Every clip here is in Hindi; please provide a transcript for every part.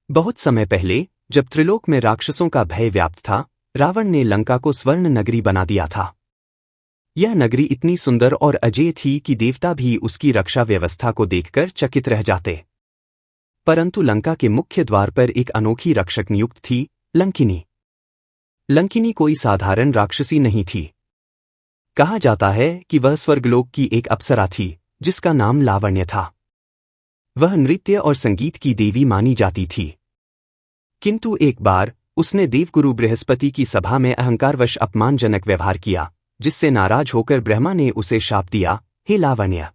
बहुत समय पहले, जब त्रिलोक में राक्षसों का भय व्याप्त था, रावण ने लंका को स्वर्ण नगरी बना दिया था। यह नगरी इतनी सुंदर और अजेय थी कि देवता भी उसकी रक्षा व्यवस्था को देखकर चकित रह जाते। परंतु लंका के मुख्य द्वार पर एक अनोखी रक्षक नियुक्त थी, लंकिनी। लंकिनी कोई साधारण राक्षसी नहीं थी। कहा जाता है कि वह स्वर्गलोक की एक अप्सरा थी, जिसका नाम लावण्य था। वह नृत्य और संगीत की देवी मानी जाती थी। किंतु एक बार उसने देवगुरु बृहस्पति की सभा में अहंकारवश अपमानजनक व्यवहार किया, जिससे नाराज होकर ब्रह्मा ने उसे शाप दिया, हे लावण्य,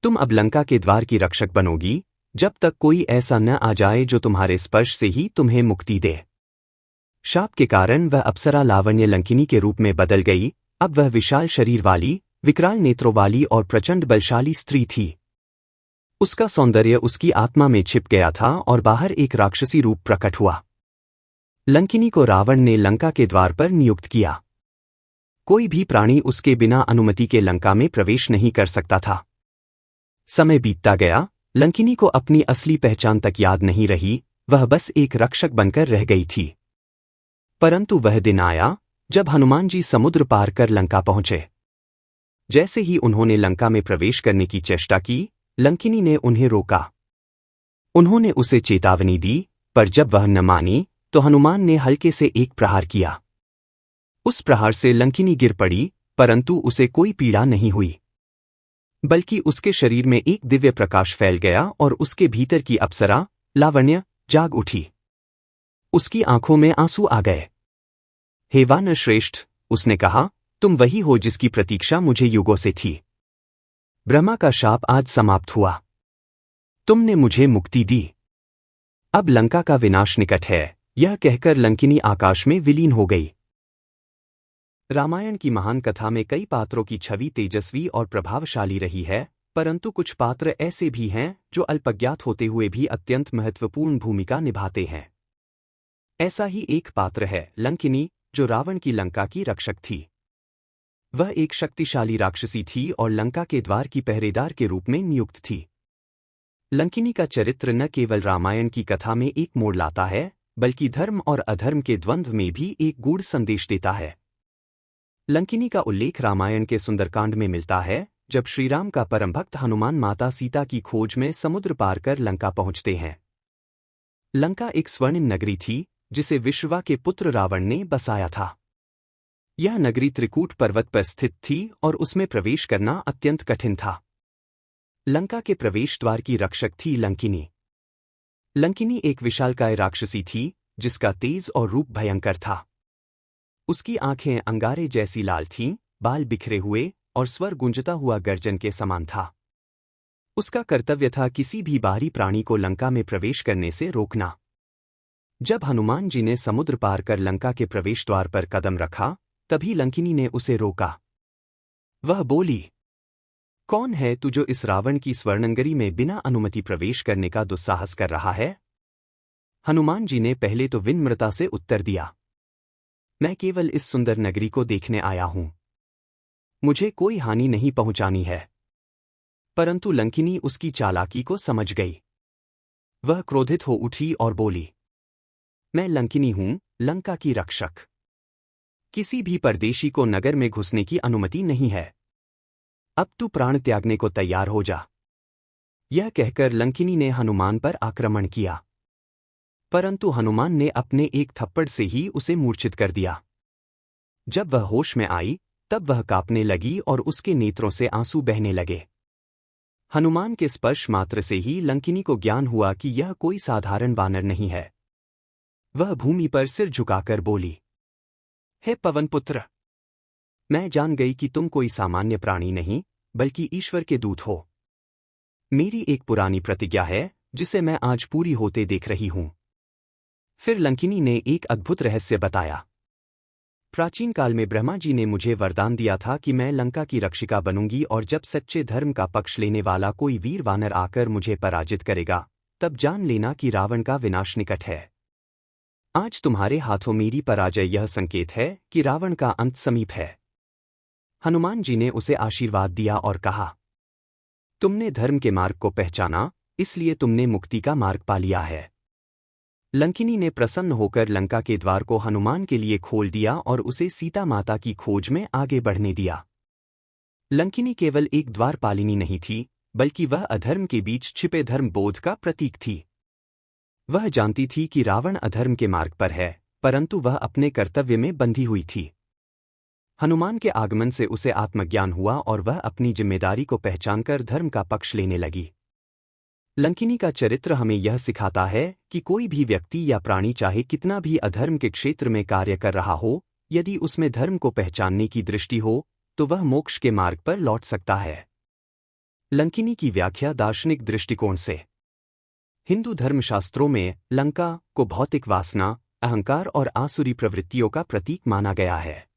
तुम अब लंका के द्वार की रक्षक बनोगी, जब तक कोई ऐसा न आ जाए जो तुम्हारे स्पर्श से ही तुम्हें मुक्ति दे। शाप के कारण वह अप्सरा लावण्य लंकिनी के रूप में बदल गई। अब वह विशाल शरीर वाली, विकराल नेत्रों वाली और प्रचंड बलशाली स्त्री थी। उसका सौंदर्य उसकी आत्मा में छिप गया था और बाहर एक राक्षसी रूप प्रकट हुआ। लंकिनी को रावण ने लंका के द्वार पर नियुक्त किया। कोई भी प्राणी उसके बिना अनुमति के लंका में प्रवेश नहीं कर सकता था। समय बीतता गया, लंकिनी को अपनी असली पहचान तक याद नहीं रही, वह बस एक रक्षक बनकर रह गई थी। परंतु वह दिन आया, जब हनुमान जी समुद्र पार कर लंका पहुंचे। जैसे ही उन्होंने लंका में प्रवेश करने की चेष्टा की, लंकिनी ने उन्हें रोका। उन्होंने उसे चेतावनी दी, पर जब वह न मानी, तो हनुमान ने हल्के से एक प्रहार किया। उस प्रहार से लंकिनी गिर पड़ी, परंतु उसे कोई पीड़ा नहीं हुई, बल्कि उसके शरीर में एक दिव्य प्रकाश फैल गया और उसके भीतर की अप्सरा, लावण्य, जाग उठी। उसकी आंखों में आंसू आ गए। हे वानर श्रेष्ठ, उसने कहा, तुम वही हो जिसकी प्रतीक्षा मुझे युगों से थी। ब्रह्मा का शाप आज समाप्त हुआ। तुमने मुझे मुक्ति दी। अब लंका का विनाश निकट है। यह कहकर लंकिनी आकाश में विलीन हो गई। रामायण की महान कथा में कई पात्रों की छवि तेजस्वी और प्रभावशाली रही है, परंतु कुछ पात्र ऐसे भी हैं जो अल्पज्ञात होते हुए भी अत्यंत महत्वपूर्ण भूमिका निभाते हैं। ऐसा ही एक पात्र है लंकिनी, जो रावण की लंका की रक्षक थी। वह एक शक्तिशाली राक्षसी थी और लंका के द्वार की पहरेदार के रूप में नियुक्त थी। लंकिनी का चरित्र न केवल रामायण की कथा में एक मोड़ लाता है, बल्कि धर्म और अधर्म के द्वंद्व में भी एक गूढ़ संदेश देता है। लंकिनी का उल्लेख रामायण के सुंदरकांड में मिलता है, जब श्रीराम का परम भक्त हनुमान माता सीता की खोज में समुद्र पार कर लंका पहुंचते हैं। लंका एक स्वर्णिम नगरी थी, जिसे विश्रवा के पुत्र रावण ने बसाया था। यह नगरी त्रिकूट पर्वत पर स्थित थी और उसमें प्रवेश करना अत्यंत कठिन था। लंका के प्रवेश द्वार की रक्षक थी लंकिनी। लंकिनी एक विशालकाय राक्षसी थी, जिसका तेज और रूप भयंकर था। उसकी आंखें अंगारे जैसी लाल थीं, बाल बिखरे हुए और स्वर गूंजता हुआ गर्जन के समान था। उसका कर्तव्य था किसी भी बाहरी प्राणी को लंका में प्रवेश करने से रोकना। जब हनुमान जी ने समुद्र पार कर लंका के प्रवेश द्वार पर कदम रखा, तभी लंकिनी ने उसे रोका। वह बोली, कौन है तू जो इस रावण की स्वर्णनगरी में बिना अनुमति प्रवेश करने का दुस्साहस कर रहा है? हनुमान जी ने पहले तो विनम्रता से उत्तर दिया, मैं केवल इस सुंदर नगरी को देखने आया हूं। मुझे कोई हानि नहीं पहुंचानी है। परंतु लंकिनी उसकी चालाकी को समझ गई। वह क्रोधित हो उठी और बोली, मैं लंकिनी हूं, लंका की रक्षक। किसी भी परदेशी को नगर में घुसने की अनुमति नहीं है। अब तू प्राण त्यागने को तैयार हो जा। यह कहकर लंकिनी ने हनुमान पर आक्रमण किया, परंतु हनुमान ने अपने एक थप्पड़ से ही उसे मूर्छित कर दिया। जब वह होश में आई, तब वह कांपने लगी और उसके नेत्रों से आंसू बहने लगे। हनुमान के स्पर्श मात्र से ही लंकिनी को ज्ञान हुआ कि यह कोई साधारण वानर नहीं है। वह भूमि पर सिर झुकाकर बोली, हे पवनपुत्र, मैं जान गई कि तुम कोई सामान्य प्राणी नहीं, बल्कि ईश्वर के दूत हो। मेरी एक पुरानी प्रतिज्ञा है, जिसे मैं आज पूरी होते देख रही हूं। फिर लंकिनी ने एक अद्भुत रहस्य बताया। प्राचीन काल में ब्रह्मा जी ने मुझे वरदान दिया था कि मैं लंका की रक्षिका बनूंगी, और जब सच्चे धर्म का पक्ष लेने वाला कोई वीर वानर आकर मुझे पराजित करेगा, तब जान लेना कि रावण का विनाश निकट है। आज तुम्हारे हाथों मेरी पराजय यह संकेत है कि रावण का अंत समीप है। हनुमान जी ने उसे आशीर्वाद दिया और कहा, तुमने धर्म के मार्ग को पहचाना, इसलिए तुमने मुक्ति का मार्ग पा लिया है। लंकिनी ने प्रसन्न होकर लंका के द्वार को हनुमान के लिए खोल दिया और उसे सीता माता की खोज में आगे बढ़ने दिया। लंकिनी केवल एक द्वारपालिनी नहीं थी, बल्कि वह अधर्म के बीच छिपे धर्म बोध का प्रतीक थी। वह जानती थी कि रावण अधर्म के मार्ग पर है, परंतु वह अपने कर्तव्य में बंधी हुई थी। हनुमान के आगमन से उसे आत्मज्ञान हुआ और वह अपनी जिम्मेदारी को पहचानकर धर्म का पक्ष लेने लगी। लंकिनी का चरित्र हमें यह सिखाता है कि कोई भी व्यक्ति या प्राणी चाहे कितना भी अधर्म के क्षेत्र में कार्य कर रहा हो, यदि उसमें धर्म को पहचानने की दृष्टि हो तो वह मोक्ष के मार्ग पर लौट सकता है। लंकिनी की व्याख्या दार्शनिक दृष्टिकोण से। हिंदू धर्मशास्त्रों में लंका को भौतिक वासना, अहंकार और आसुरी प्रवृत्तियों का प्रतीक माना गया है।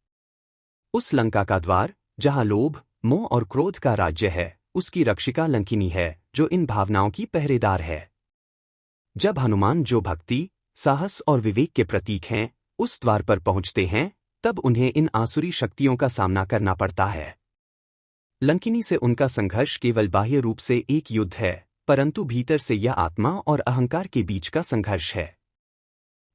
उस लंका का द्वार, जहां लोभ, मोह और क्रोध का राज्य है, उसकी रक्षिका लंकिनी है, जो इन भावनाओं की पहरेदार है। जब हनुमान, जो भक्ति, साहस और विवेक के प्रतीक हैं, उस द्वार पर पहुंचते हैं, तब उन्हें इन आसुरी शक्तियों का सामना करना पड़ता है। लंकिनी से उनका संघर्ष केवल बाह्य रूप से एक युद्ध है, परंतु भीतर से यह आत्मा और अहंकार के बीच का संघर्ष है।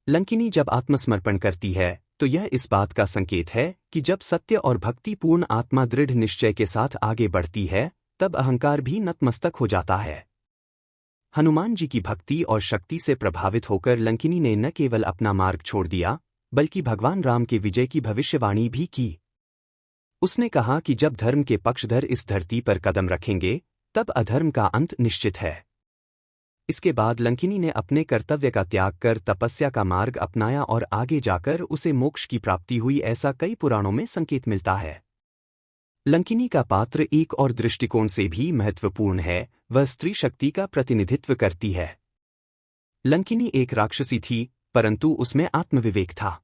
लंकिनी जब आत्मसमर्पण करती है तो यह इस बात का संकेत है कि जब सत्य और भक्तिपूर्ण आत्मा दृढ़ निश्चय के साथ आगे बढ़ती है, तब अहंकार भी नतमस्तक हो जाता है। हनुमान जी की भक्ति और शक्ति से प्रभावित होकर लंकिनी ने न केवल अपना मार्ग छोड़ दिया, बल्कि भगवान राम के विजय की भविष्यवाणी भी की। उसने कहा कि जब धर्म के पक्षधर इस धरती पर कदम रखेंगे, तब अधर्म का अंत निश्चित है। इसके बाद लंकिनी ने अपने कर्तव्य का त्याग कर तपस्या का मार्ग अपनाया और आगे जाकर उसे मोक्ष की प्राप्ति हुई, ऐसा कई पुराणों में संकेत मिलता है। लंकिनी का पात्र एक और दृष्टिकोण से भी महत्वपूर्ण है, वह स्त्री शक्ति का प्रतिनिधित्व करती है। लंकिनी एक राक्षसी थी, परंतु उसमें आत्मविवेक था।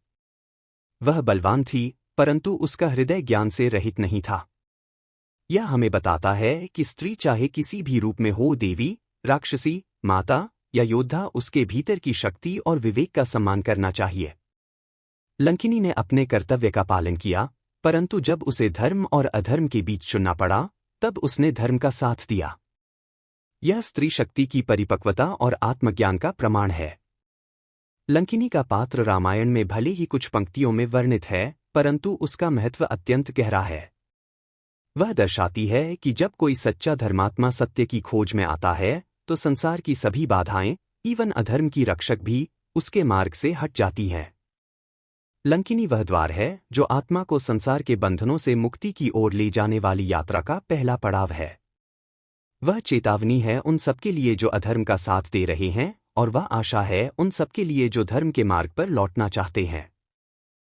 वह बलवान थी, परंतु उसका हृदय ज्ञान से रहित नहीं था। यह हमें बताता है कि स्त्री चाहे किसी भी रूप में हो, देवी, राक्षसी, माता या योद्धा, उसके भीतर की शक्ति और विवेक का सम्मान करना चाहिए। लंकिनी ने अपने कर्तव्य का पालन किया, परंतु जब उसे धर्म और अधर्म के बीच चुनना पड़ा, तब उसने धर्म का साथ दिया। यह स्त्री शक्ति की परिपक्वता और आत्मज्ञान का प्रमाण है। लंकिनी का पात्र रामायण में भले ही कुछ पंक्तियों में वर्णित है, परंतु उसका महत्व अत्यंत गहरा है। वह दर्शाती है कि जब कोई सच्चा धर्मात्मा सत्य की खोज में आता है, तो संसार की सभी बाधाएं, इवन अधर्म की रक्षक भी, उसके मार्ग से हट जाती हैं। लंकिनी वह द्वार है जो आत्मा को संसार के बंधनों से मुक्ति की ओर ले जाने वाली यात्रा का पहला पड़ाव है। वह चेतावनी है उन सबके लिए जो अधर्म का साथ दे रहे हैं, और वह आशा है उन सबके लिए जो धर्म के मार्ग पर लौटना चाहते हैं।